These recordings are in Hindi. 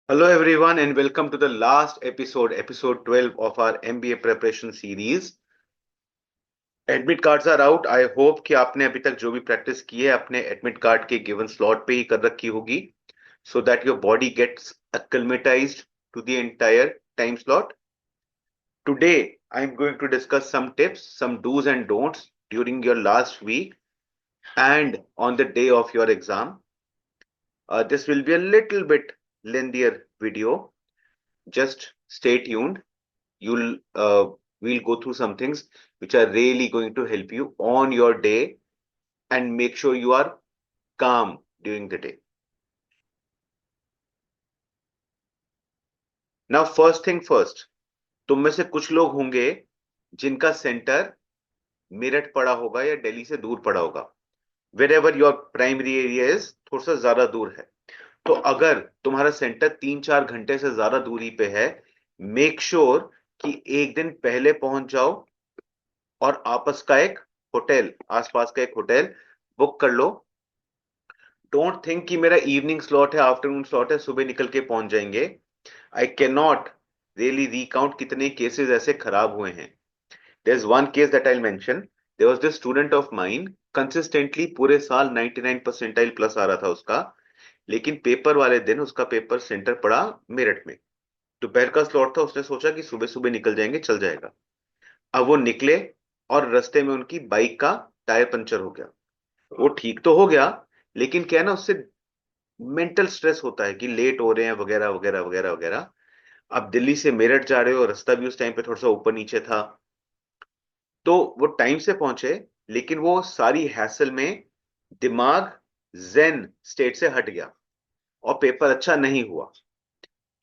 Hello, everyone, and welcome to the last episode, episode 12 of our MBA preparation series. Admit cards are out. I hope कि आपने अभी तक जो भी प्रैक्टिस की है अपने एडमिट कार्ड के गिवन स्लॉट पे ही कर रखी होगी, so that your body gets acclimatized to the entire time slot. Today, I'm going to discuss some tips, some do's and don'ts during your last week and on the day of your exam. This will be a little bit lengthier video. Just stay tuned. You'll We'll go through some things which are really going to help you on your day and make sure you are calm during the day. Now, first thing first, तुम में से कुछ लोग होंगे जिनका सेंटर मेरठ पड़ा होगा या दिल्ली से दूर पड़ा होगा। Wherever your primary area is थोड़ा सा ज्यादा दूर है, तो अगर तुम्हारा सेंटर 3-4 घंटे से ज्यादा दूरी पे है, मेक श्योर कि एक दिन पहले पहुंच जाओ और आपस का एक होटल, आसपास का एक होटल बुक कर लो। डोंट थिंक कि मेरा इवनिंग स्लॉट है, आफ्टरनून स्लॉट है, सुबह निकल के पहुंच जाएंगे। I can not really recount कितने केसेस ऐसे खराब हुए हैं। There is one case that I mention. There was this student of mine, consistently पूरे साल 99 परसेंटाइल प्लस आ रहा था उसका, लेकिन पेपर वाले दिन उसका पेपर सेंटर पड़ा मेरठ में। दोपहर का स्लॉट था, उसने सोचा कि सुबह सुबह निकल जाएंगे, चल जाएगा। अब वो निकले और रास्ते में उनकी बाइक का टायर पंचर हो गया। वो ठीक तो हो गया, लेकिन क्या है ना, उससे मेंटल स्ट्रेस होता है कि लेट हो रहे हैं वगैरह वगैरह वगैरह वगैरह। अब दिल्ली से मेरठ जा रहे हो, रास्ता भी उस टाइम पे थोड़ा सा ऊपर नीचे था, तो वो टाइम से पहुंचे, लेकिन वो सारी हैसल में दिमाग जेन स्टेट से हट गया और पेपर अच्छा नहीं हुआ।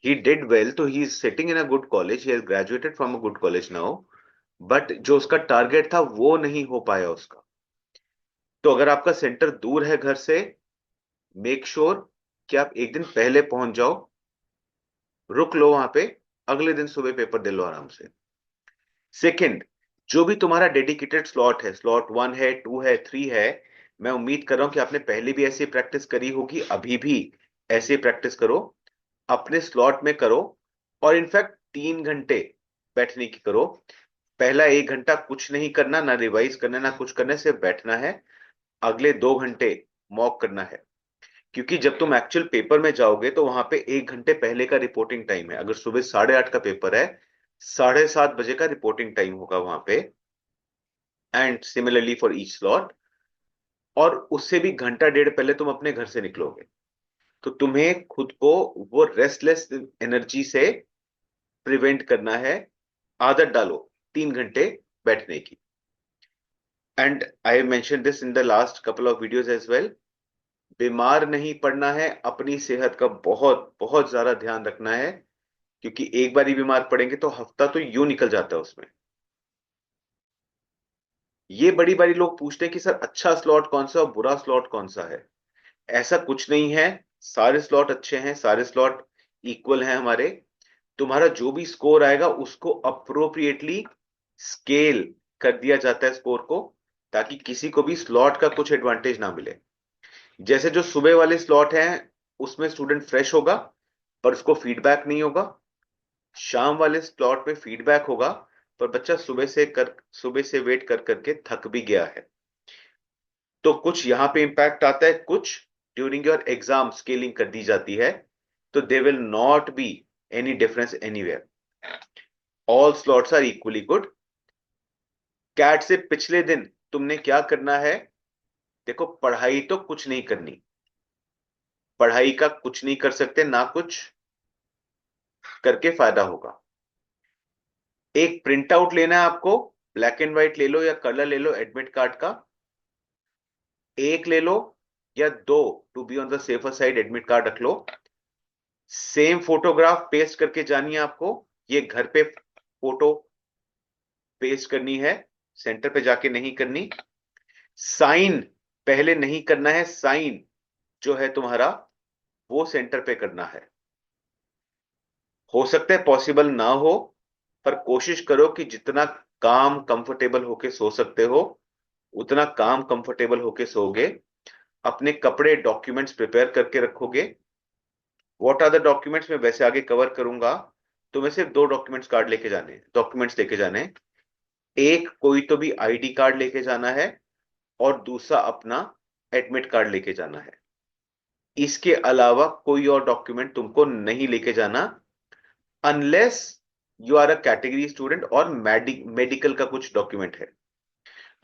ही डिड वेल, तो he is sitting in a good college, he has graduated from a good college now, but जो उसका टारगेट था वो नहीं हो पाया उसका। तो अगर आपका सेंटर दूर है घर से, मेक श्योर कि आप एक दिन पहले पहुंच जाओ, रुक लो वहां पे, अगले दिन सुबह पेपर दे लो आराम से। सेकंड, जो भी तुम्हारा डेडिकेटेड स्लॉट है, स्लॉट 1 है, 2 है, 3 है, मैं उम्मीद कर रहा हूं कि आपने पहले भी ऐसी प्रैक्टिस करी होगी, अभी भी ऐसे प्रैक्टिस करो, अपने स्लॉट में करो। और इनफैक्ट 3 घंटे बैठने की करो। पहला 1 घंटा कुछ नहीं करना, ना रिवाइज करना, ना कुछ करना, सिर्फ बैठना है। अगले 2 घंटे मॉक करना है, क्योंकि जब तुम एक्चुअल पेपर में जाओगे तो वहां पे 1 घंटे पहले का रिपोर्टिंग टाइम है। अगर सुबह 8:30 का पेपर है, 7:30 बजे का रिपोर्टिंग टाइम होगा वहां पे, and similarly for each slot. और उससे भी घंटा डेढ़ पहले तुम अपने घर से निकलोगे, तो तुम्हें खुद को वो रेस्टलेस एनर्जी से प्रिवेंट करना है। आदत डालो 3 घंटे बैठने की। And I mention this in the last couple of videos as well. बीमार नहीं पड़ना है, अपनी सेहत का बहुत बहुत ज्यादा ध्यान रखना है, क्योंकि एक बार ही बीमार पड़ेंगे तो हफ्ता तो यूं निकल जाता है उसमें। ये बड़ी बारी लोग पूछते हैं कि सर अच्छा स्लॉट कौन सा और बुरा स्लॉट कौन सा है। ऐसा कुछ नहीं है, सारे स्लॉट अच्छे हैं, सारे स्लॉट इक्वल हैं हमारे। तुम्हारा जो भी स्कोर आएगा उसको अप्रोप्रिएटली स्केल कर दिया जाता है स्कोर को, ताकि किसी को भी स्लॉट का कुछ एडवांटेज ना मिले। जैसे जो सुबह वाले स्लॉट हैं उसमें स्टूडेंट फ्रेश होगा, पर उसको फीडबैक नहीं होगा। शाम वाले स्लॉट में फीडबैक होगा, पर बच्चा सुबह से वेट कर करके थक भी गया है। तो कुछ यहां पे इंपैक्ट आता है, कुछ ड्यूरिंग योर एग्जाम स्केलिंग कर दी जाती है। तो they will not be any difference anywhere, all slots are equally good. CAT से पिछले दिन तुमने क्या करना है? देखो, पढ़ाई तो कुछ नहीं करनी, पढ़ाई का कुछ नहीं कर सकते, ना कुछ करके फायदा होगा। एक प्रिंट आउट लेना है आपको, ब्लैक एंड व्हाइट ले लो या कलर ले लो एडमिट कार्ड का, एक ले लो या दो, to be on the safer side admit card रख लो। सेम फोटोग्राफ पेस्ट करके जानी है आपको, ये घर पे फोटो पेस्ट करनी है, सेंटर पे जाके नहीं करनी। साइन पहले नहीं करना है, साइन जो है तुम्हारा वो सेंटर पे करना है। हो सकता है पॉसिबल ना हो, पर कोशिश करो कि जितना काम कंफर्टेबल होके सो सकते हो उतना काम कंफर्टेबल होके सोओगे। अपने कपड़े डॉक्यूमेंट्स प्रिपेयर करके रखोगे, व्हाट आर द डॉक्यूमेंट्स मैं वैसे आगे कवर करूंगा। तो मैं सिर्फ दो डॉक्यूमेंट्स लेके जाने हैं। एक कोई तो भी आईडी कार्ड लेके जाना है, और दूसरा अपना एडमिट कार्ड लेके जाना है। इसके अलावा कोई और डॉक्यूमेंट तुमको नहीं लेके जाना, unless you are a category student और मेडिकल का कुछ डॉक्यूमेंट है।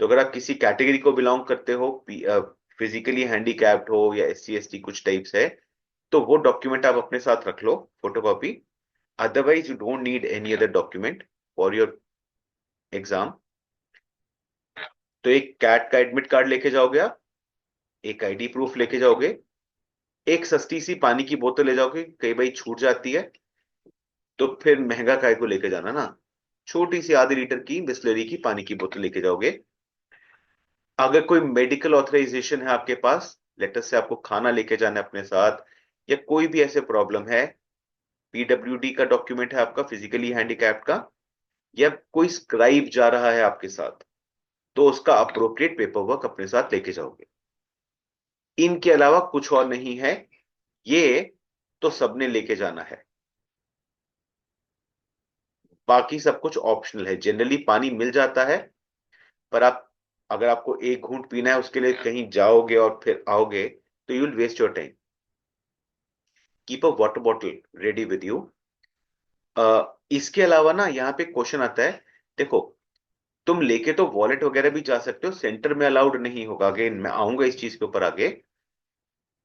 तो अगर आप किसी कैटेगरी को बिलोंग करते हो, फिजिकली हैंडीकैप्ड हो या SC ST कुछ टाइप्स है, तो वो डॉक्यूमेंट आप अपने साथ रख लो, photocopy. Otherwise you don't need any other document for your exam. तो एक कैट का एडमिट कार्ड लेके जाओगे आप, एक आईडी प्रूफ लेके जाओगे, एक सस्ती सी पानी की बोतल ले जाओगे, कई बार छूट जाती है, तो फिर महंगा काय को लेके जाना ना। छोटी सी आधे लीटर की बिस्लरी की पानी की बोतल लेके जाओगे। अगर कोई मेडिकल ऑथराइजेशन है आपके पास, लेटर से आपको खाना लेके जाना है अपने साथ, या कोई भी ऐसे प्रॉब्लम है, PWD का डॉक्यूमेंट है आपका, फिजिकली हैंडीकैप्ड का, या कोई स्क्राइब जा रहा है आपके साथ, तो उसका अप्रोप्रिएट पेपर वर्क अपने साथ लेके जाओगे। इनके अलावा कुछ और नहीं है, ये तो सबने लेके जाना है। बाकी सब कुछ ऑप्शनल है, जनरली पानी मिल जाता है, पर आप, अगर आपको एक घूंट पीना है उसके लिए कहीं जाओगे और फिर आओगे, तो you will waste your time. Keep a water bottle ready with you. इसके अलावा ना यहाँ पे क्वेश्चन आता है, देखो, तुम लेके तो वॉलेट वगैरह भी जा सकते हो, सेंटर में अलाउड नहीं होगा। अगेन मैं आऊंगा इस चीज के ऊपर आगे।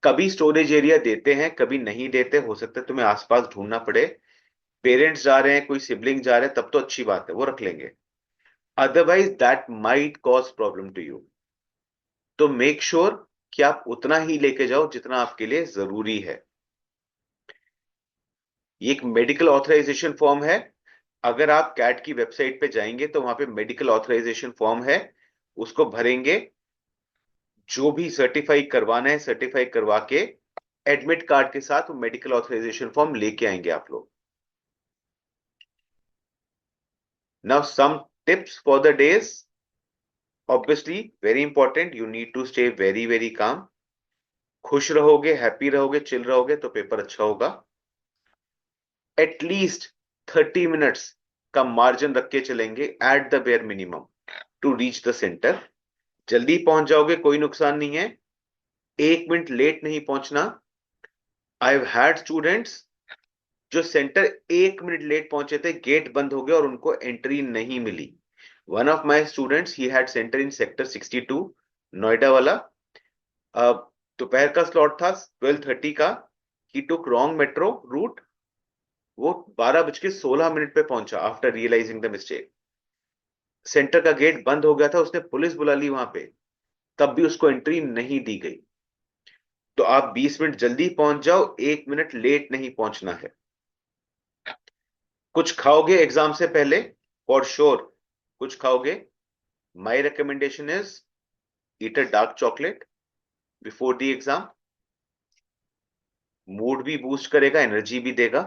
कभी स्टोरेज एरिया देते हैं, कभी नहीं देते, हो सकता है तुम्हें आसपास ढूंढना पड़े। पेरेंट्स जा रहे हैं, कोई सिबलिंग जा रहे हैं, तब तो अच्छी बात है, वो रख लेंगे। Otherwise that might cause problem to you. तो मेक श्योर कि आप उतना ही लेके जाओ जितना आपके लिए जरूरी है। ये एक मेडिकल ऑथराइजेशन फॉर्म है। अगर आप कैट की वेबसाइट पे जाएंगे तो वहां पे मेडिकल ऑथराइजेशन फॉर्म है, उसको भरेंगे। जो भी सर्टिफाई करवाना है सर्टिफाई करवा के एडमिट कार्ड के साथ वो मेडिकल ऑथराइजेशन फॉर्म लेके आएंगे आप लोग। Now some tips for the days. Obviously very important, you need to stay very very calm. खुश रहोगे, हैप्पी रहोगे, चिल रहोगे, तो पेपर अच्छा होगा। एटलीस्ट 30 मिनट्स का मार्जिन रख के चलेंगे, at the bare minimum, to reach the centre. जल्दी पहुंच जाओगे, कोई नुकसान नहीं है। 1 मिनट लेट नहीं पहुंचना। आई हैव हैड स्टूडेंट्स जो सेंटर 1 मिनट लेट पहुंचे थे, गेट बंद हो गया और उनको एंट्री नहीं मिली। One of my students, he had centre in sector 62, Noida वाला। दोपहर का स्लॉट था, 12:30 का। He took wrong metro route. वो 12:16 पे पहुंचा after realising the mistake. Centre का गेट बंद हो गया था, उसने पुलिस बुला ली वहां पे, तब भी उसको एंट्री नहीं दी गई। तो आप 20 मिनट जल्दी पहुंच जाओ, 1 मिनट लेट नहीं पहुंचना है। कुछ खाओगे एग्जाम से पहले, फॉर श्योर कुछ खाओगे। My recommendation is eat a dark chocolate before the exam. Mood भी बूस्ट करेगा, एनर्जी भी देगा।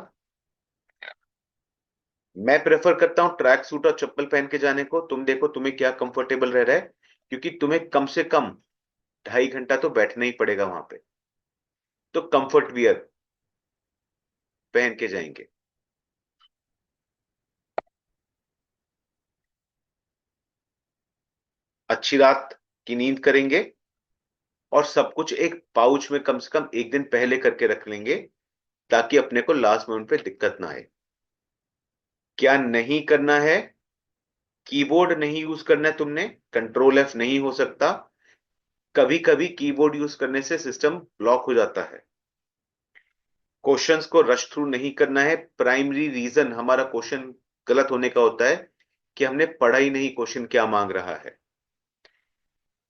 मैं प्रेफर करता हूं ट्रैक सूट और चप्पल पहन के जाने को। तुम देखो तुम्हें क्या कंफर्टेबल रह रहा है, क्योंकि तुम्हें कम से कम 2.5 घंटा तो बैठना ही पड़ेगा वहां पे। तो कंफर्ट वियर पहन के जाएंगे। अच्छी रात की नींद करेंगे, और सब कुछ एक पाउच में कम से कम एक दिन पहले करके रख लेंगे, ताकि अपने को लास्ट मोमेंट पे दिक्कत ना आए। क्या नहीं करना है, कीबोर्ड नहीं यूज करना है तुमने, कंट्रोल F नहीं हो सकता। कभी कभी कीबोर्ड यूज करने से सिस्टम ब्लॉक हो जाता है। क्वेश्चंस को रश थ्रू नहीं करना है। प्राइमरी रीजन हमारा क्वेश्चन गलत होने का होता है कि हमने पढ़ा ही नहीं क्वेश्चन क्या मांग रहा है।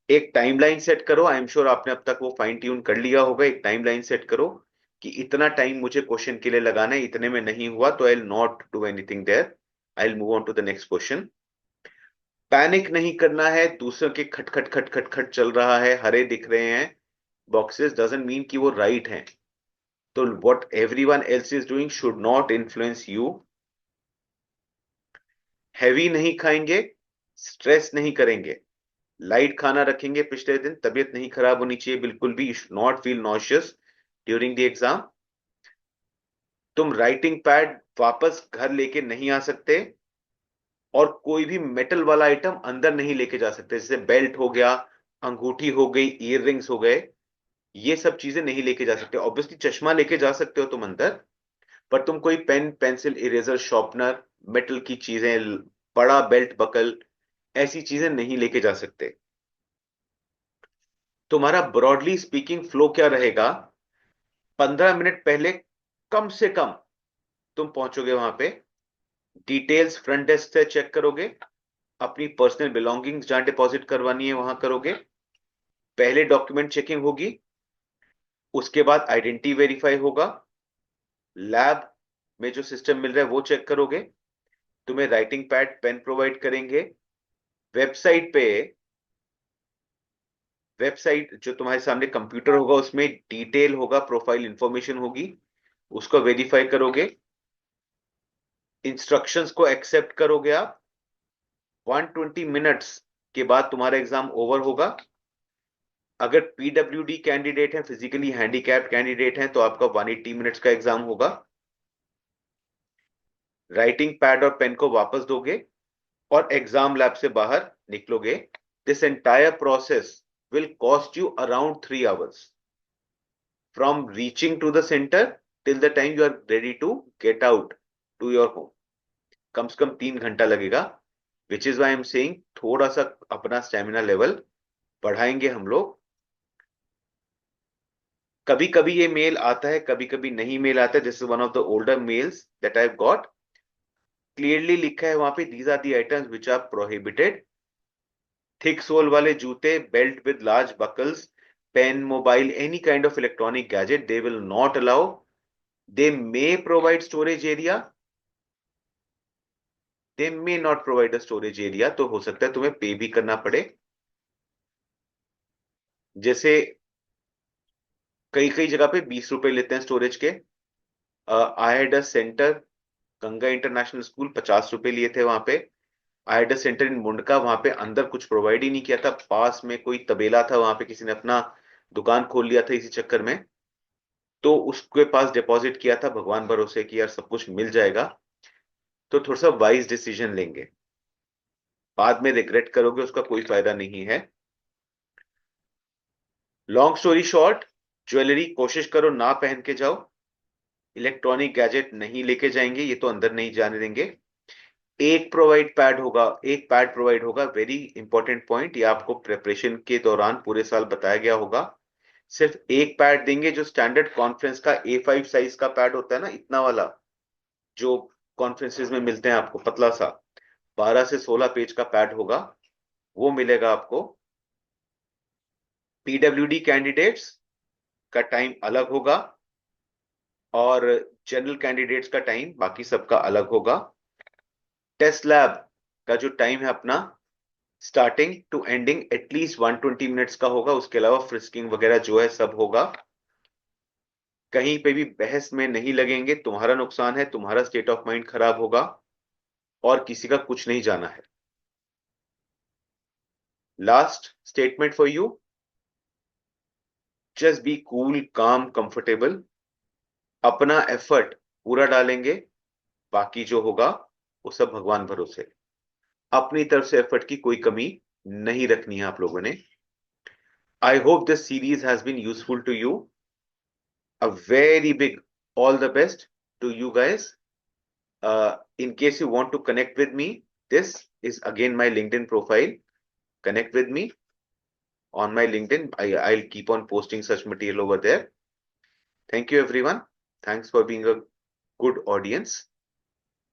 एक टाइमलाइन सेट करो, आई एम श्योर आपने अब तक वो फाइन ट्यून कर लिया होगा। एक टाइमलाइन सेट करो कि इतना टाइम मुझे क्वेश्चन के लिए लगाना है, इतने में नहीं हुआ तो I will not do anything there, I will move on to the next question. Panic नहीं करना है। दूसरों के खट खट खट खट खट चल रहा है, हरे दिख रहे हैं बॉक्सेस, डजंट मीन कि वो राइट हैं। तो what everyone else is doing should not influence you. Heavy नहीं खाएंगे, स्ट्रेस नहीं करेंगे, लाइट खाना रखेंगे। पिछले दिन तबीयत नहीं खराब होनी चाहिए बिल्कुल भी, you should not feel nauseous during the exam. तुम राइटिंग पैड वापस घर लेके नहीं आ सकते, और कोई भी मेटल वाला आइटम अंदर नहीं लेके जा सकते, जैसे बेल्ट हो गया, अंगूठी हो गई, ईयर रिंग्स हो गए, ये सब चीजें नहीं लेके जा सकते। ऑब्वियसली चश्मा लेके जा सकते हो तुम अंदर, पर तुम कोई pen, pencil, eraser, sharpener, metal की चीजें, बड़ा बेल्ट बकल, ऐसी चीजें नहीं लेके जा सकते। तुम्हारा ब्रॉडली स्पीकिंग फ्लो क्या रहेगा? 15 मिनट पहले कम से कम तुम पहुंचोगे वहां पे, डिटेल्स फ्रंट डेस्क से चेक करोगे, अपनी पर्सनल बिलोंगिंग्स जहां डिपॉजिट करवानी है वहां करोगे, पहले डॉक्यूमेंट चेकिंग होगी, उसके बाद आइडेंटिटी वेरीफाई होगा, लैब में जो सिस्टम मिल रहा है वो चेक करोगे, तुम्हें राइटिंग पैड पेन प्रोवाइड करेंगे, वेबसाइट पे, वेबसाइट जो तुम्हारे सामने कंप्यूटर होगा उसमें डिटेल होगा, प्रोफाइल इंफॉर्मेशन होगी, उसको वेरीफाई करोगे, इंस्ट्रक्शंस को एक्सेप्ट करोगे आप, 120 मिनट्स के बाद तुम्हारा एग्जाम ओवर होगा। अगर पीडब्ल्यूडी कैंडिडेट है, फिजिकली हैंडीकैप्ड कैंडिडेट हैं, तो आपका 180 मिनट्स का एग्जाम होगा। राइटिंग पैड और पेन को वापस दोगे और एग्जाम लैब से बाहर निकलोगे। This entire process will cost you around 3 hours from reaching to the centre till the time you are ready to get out to your home. कम से कम 3 घंटा लगेगा, which is why I'm saying थोड़ा सा अपना स्टेमिना लेवल बढ़ाएंगे हम लोग। कभी कभी ये मेल आता है, कभी कभी नहीं मेल आता है। This is one of the older mails that I got, clearly लिखा है वहां पे, these are the items which are prohibited. Thick sole वाले जूते, belt with large buckles, pen, mobile, any kind of electronic gadget they will not allow. They may provide storage area, they may not provide a storage area, तो हो सकता है तुम्हें पे भी करना पड़े। जैसे कई कई जगह पे 20 रुपए लेते हैं स्टोरेज के। I had a centre, Ganga international school, 50 रुपए लिए थे वहां पे। आई हैड अ सेंटर इन मुंडका, वहां पे अंदर कुछ प्रोवाइड ही नहीं किया था, पास में कोई तबेला था, वहां पे किसी ने अपना दुकान खोल लिया था इसी चक्कर में, तो उसके पास डिपॉजिट किया था भगवान भरोसे कि यार सब कुछ मिल जाएगा। तो थोड़ा सा वाइज डिसीजन लेंगे, बाद में रिग्रेट करोगे, उसका कोई फायदा नहीं है। लॉन्ग स्टोरी शॉर्ट, ज्वेलरी कोशिश करो ना पहन के जाओ, इलेक्ट्रॉनिक गैजेट नहीं लेके जाएंगे, ये तो अंदर नहीं जाने देंगे। एक पैड प्रोवाइड होगा, वेरी इंपॉर्टेंट पॉइंट, ये आपको प्रेपरेशन के दौरान पूरे साल बताया गया होगा। सिर्फ एक पैड देंगे, जो स्टैंडर्ड कॉन्फ्रेंस का A5 साइज का पैड होता है ना, इतना वाला, जो कॉन्फ्रेंसेस में मिलते हैं आपको, पतला सा 12 से 16 पेज का पैड होगा, वो मिलेगा आपको। पीडब्ल्यूडी कैंडिडेट्स का टाइम अलग होगा, और जनरल कैंडिडेट्स का टाइम बाकी सबका अलग होगा। टेस्ट लैब का जो टाइम है अपना, starting to ending at least 120 minutes का होगा, उसके अलावा फ्रिस्किंग वगैरह जो है सब होगा। कहीं पे भी बहस में नहीं लगेंगे, तुम्हारा नुकसान है, तुम्हारा स्टेट ऑफ माइंड खराब होगा, और किसी का कुछ नहीं जाना है। Last statement for you, just be cool, काम, कंफर्टेबल, अपना एफर्ट पूरा डालेंगे, बाकी जो होगा वो सब भगवान भरोसे। अपनी तरफ से एफर्ट की कोई कमी नहीं रखनी है आप लोगों ने। I hope this series has been useful to you. A very big all the best to you guys. In case you want to connect with me, this is again my LinkedIn profile. Connect with me on my LinkedIn. I'll keep on posting such material over there. Thank you, everyone. Thanks for being a good audience.